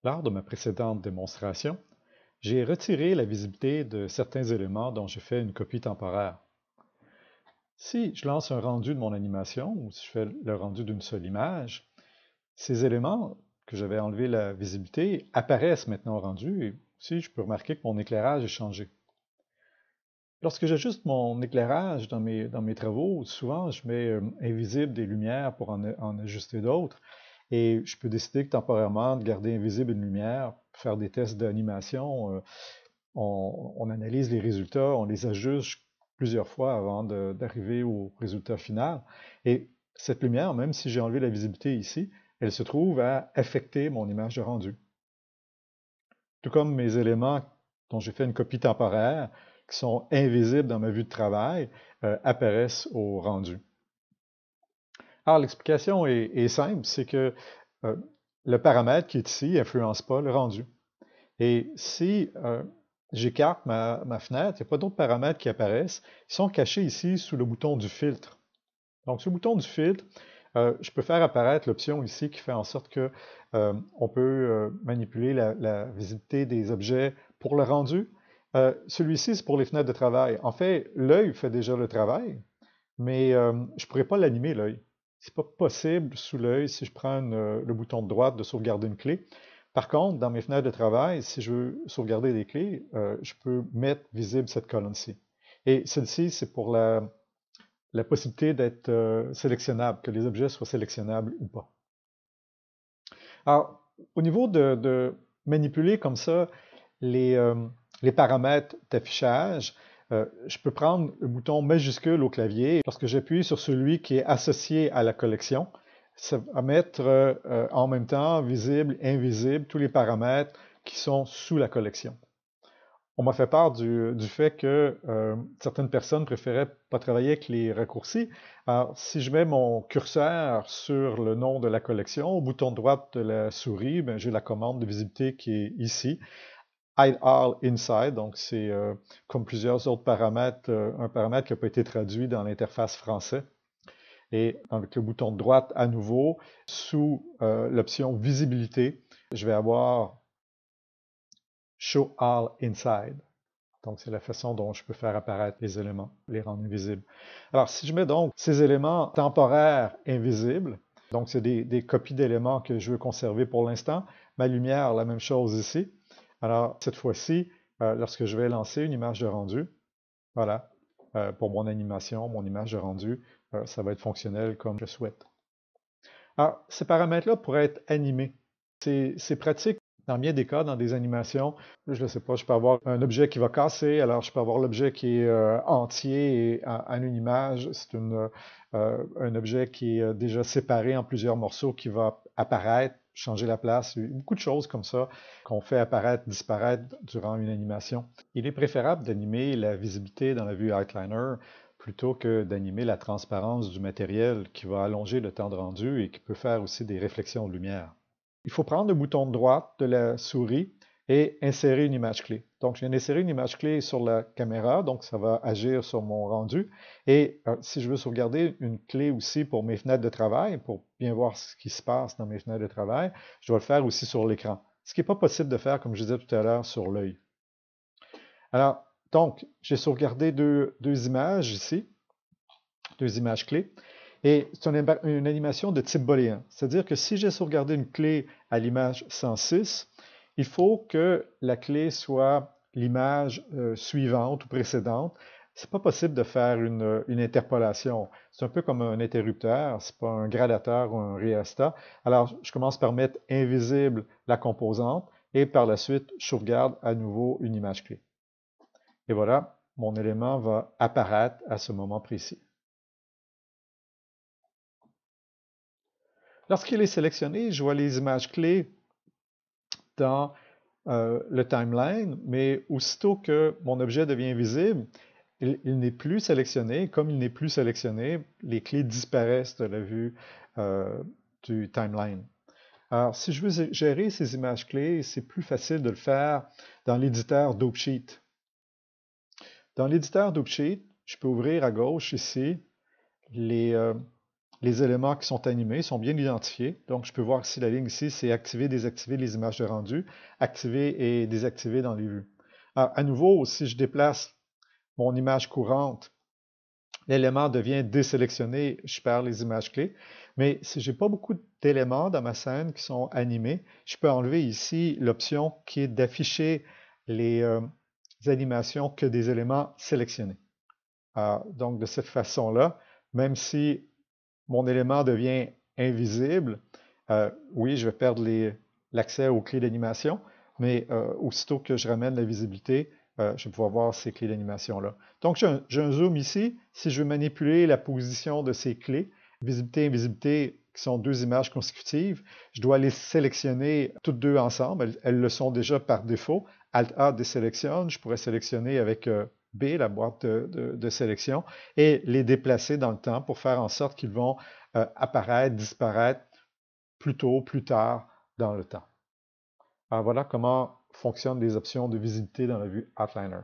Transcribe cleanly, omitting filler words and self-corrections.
Lors de ma précédente démonstration, j'ai retiré la visibilité de certains éléments dont j'ai fait une copie temporaire. Si je lance un rendu de mon animation, ou si je fais le rendu d'une seule image, ces éléments que j'avais enlevé la visibilité apparaissent maintenant au rendu, et aussi je peux remarquer que mon éclairage est changé. Lorsque j'ajuste mon éclairage dans mes travaux, souvent je mets invisible des lumières pour en ajuster d'autres. Et je peux décider que temporairement de garder invisible une lumière, faire des tests d'animation. On analyse les résultats, on les ajuste plusieurs fois avant d'arriver au résultat final. Et cette lumière, même si j'ai enlevé la visibilité ici, elle se trouve à affecter mon image de rendu. Tout comme mes éléments dont j'ai fait une copie temporaire, qui sont invisibles dans ma vue de travail, apparaissent au rendu. Alors, l'explication est simple, c'est que euh, le paramètre qui est ici n'influence pas le rendu. Et si j'écarte ma fenêtre, il n'y a pas d'autres paramètres qui apparaissent. Ils sont cachés ici sous le bouton du filtre. Donc, sous le bouton du filtre, je peux faire apparaître l'option ici qui fait en sorte que on peut manipuler la visibilité des objets pour le rendu. Celui-ci, c'est pour les fenêtres de travail. En fait, l'œil fait déjà le travail, mais je ne pourrais pas l'animer, l'œil. C'est pas possible sous l'œil si je prends le bouton de droite de sauvegarder une clé. Par contre, dans mes fenêtres de travail, si je veux sauvegarder des clés, je peux mettre visible cette colonne-ci. Et celle-ci, c'est pour la possibilité d'être sélectionnable, que les objets soient sélectionnables ou pas. Alors, au niveau de manipuler comme ça les, euh, les paramètres d'affichage, je peux prendre le bouton majuscule au clavier. Lorsque j'appuie sur celui qui est associé à la collection, ça va mettre en même temps visible, invisible, tous les paramètres qui sont sous la collection. On m'a fait part du fait que certaines personnes préféraient pas travailler avec les raccourcis. Alors, si je mets mon curseur sur le nom de la collection, au bouton droit de la souris, ben, j'ai la commande de visibilité qui est ici. Hide all inside, donc c'est comme plusieurs autres paramètres, un paramètre qui n'a pas été traduit dans l'interface français. Et avec le bouton de droite à nouveau, sous l'option visibilité, je vais avoir Show all inside. Donc, c'est la façon dont je peux faire apparaître les éléments, les rendre invisibles. Alors, si je mets donc ces éléments temporaires invisibles, donc c'est des copies d'éléments que je veux conserver pour l'instant. Ma lumière, la même chose ici. Alors, cette fois-ci, lorsque je vais lancer une image de rendu, voilà, pour mon animation, mon image de rendu, ça va être fonctionnel comme je souhaite. Alors, ces paramètres-là pourraient être animés. C'est pratique dans bien des cas, dans des animations. Je ne sais pas, je peux avoir un objet qui va casser, alors je peux avoir l'objet qui est entier et en une image. C'est un objet qui est déjà séparé en plusieurs morceaux qui va apparaître, changer la place. Beaucoup de choses comme ça qu'on fait apparaître, disparaître durant une animation. Il est préférable d'animer la visibilité dans la vue Outliner plutôt que d'animer la transparence du matériel qui va allonger le temps de rendu et qui peut faire aussi des réflexions de lumière. Il faut prendre le bouton de droite de la souris et insérer une image clé. Donc, je viens d'insérer une image clé sur la caméra, donc ça va agir sur mon rendu. Et si je veux sauvegarder une clé aussi pour mes fenêtres de travail, pour bien voir ce qui se passe dans mes fenêtres de travail, je dois le faire aussi sur l'écran. Ce qui n'est pas possible de faire, comme je disais tout à l'heure, sur l'œil. Alors, donc, j'ai sauvegardé deux images ici, deux images clés. Et c'est une animation de type booléen. C'est-à-dire que si j'ai sauvegardé une clé à l'image 106, il faut que la clé soit l'image suivante ou précédente. C'est pas possible de faire une interpolation. C'est un peu comme un interrupteur, c'est pas un gradateur ou un rhéostat. Alors, je commence par mettre invisible la composante et par la suite, je sauvegarde à nouveau une image clé. Et voilà, mon élément va apparaître à ce moment précis. Lorsqu'il est sélectionné, je vois les images clés dans le timeline, mais aussitôt que mon objet devient visible, il n'est plus sélectionné. Comme il n'est plus sélectionné, les clés disparaissent de la vue du timeline. Alors, si je veux gérer ces images clés, c'est plus facile de le faire dans l'éditeur DopeSheet. Dans l'éditeur DopeSheet, je peux ouvrir à gauche ici les les éléments qui sont animés sont bien identifiés. Donc, je peux voir ici la ligne ici, c'est activer, désactiver les images de rendu, activer et désactiver dans les vues. Alors, à nouveau, si je déplace mon image courante, l'élément devient désélectionné, je perds les images clés. Mais si j'ai pas beaucoup d'éléments dans ma scène qui sont animés, je peux enlever ici l'option qui est d'afficher les animations que des éléments sélectionnés. Donc, de cette façon-là, même si mon élément devient invisible, oui, je vais perdre l'accès aux clés d'animation, mais aussitôt que je ramène la visibilité, je vais pouvoir voir ces clés d'animation-là. Donc, j'ai un zoom ici. Si je veux manipuler la position de ces clés, visibilité et invisibilité, qui sont deux images consécutives, je dois les sélectionner toutes deux ensemble. Elles le sont déjà par défaut. Alt-A désélectionne. Je pourrais sélectionner avec B, la boîte de sélection, et les déplacer dans le temps pour faire en sorte qu'ils vont apparaître, disparaître plus tôt, plus tard dans le temps. Alors voilà comment fonctionnent les options de visibilité dans la vue Outliner.